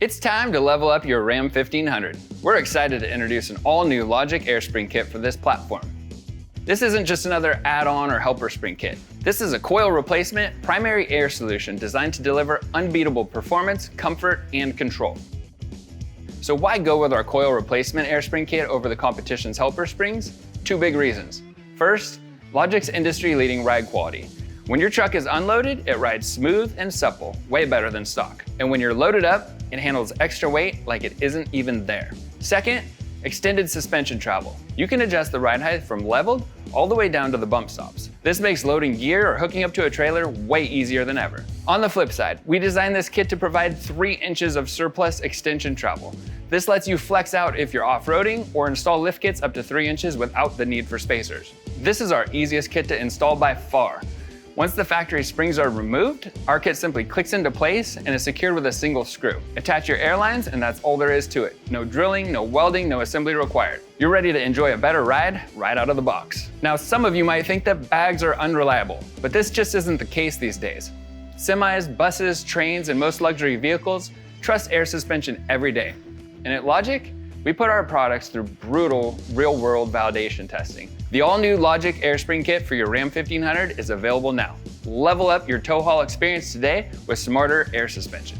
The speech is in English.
It's time to level up your Ram 1500. We're excited to introduce an all-new LOGIQ air spring kit for this platform. This isn't just another add-on or helper spring kit. This is a coil replacement primary air solution designed to deliver unbeatable performance, comfort, and control. So why go with our coil replacement air spring kit over the competition's helper springs? Two big reasons. First, LOGIQ's industry-leading ride quality. When your truck is unloaded, it rides smooth and supple, way better than stock. And when you're loaded up, it handles extra weight like it isn't even there. Second, extended suspension travel. You can adjust the ride height from leveled all the way down to the bump stops. This makes loading gear or hooking up to a trailer way easier than ever. On the flip side, we designed this kit to provide 3 inches of surplus extension travel. This lets you flex out if you're off-roading or install lift kits up to 3 inches without the need for spacers. This is our easiest kit to install by far. Once the factory springs are removed, our kit simply clicks into place and is secured with a single screw. Attach your airlines and that's all there is to it. No drilling, no welding, no assembly required. You're ready to enjoy a better ride right out of the box. Now, some of you might think that bags are unreliable, but this just isn't the case these days. Semis, buses, trains, and most luxury vehicles trust air suspension every day. And at LOGIQ, we put our products through brutal real-world validation testing. The all-new LOGIQ air spring kit for your Ram 1500 is available now. Level up your tow haul experience today with smarter air suspension.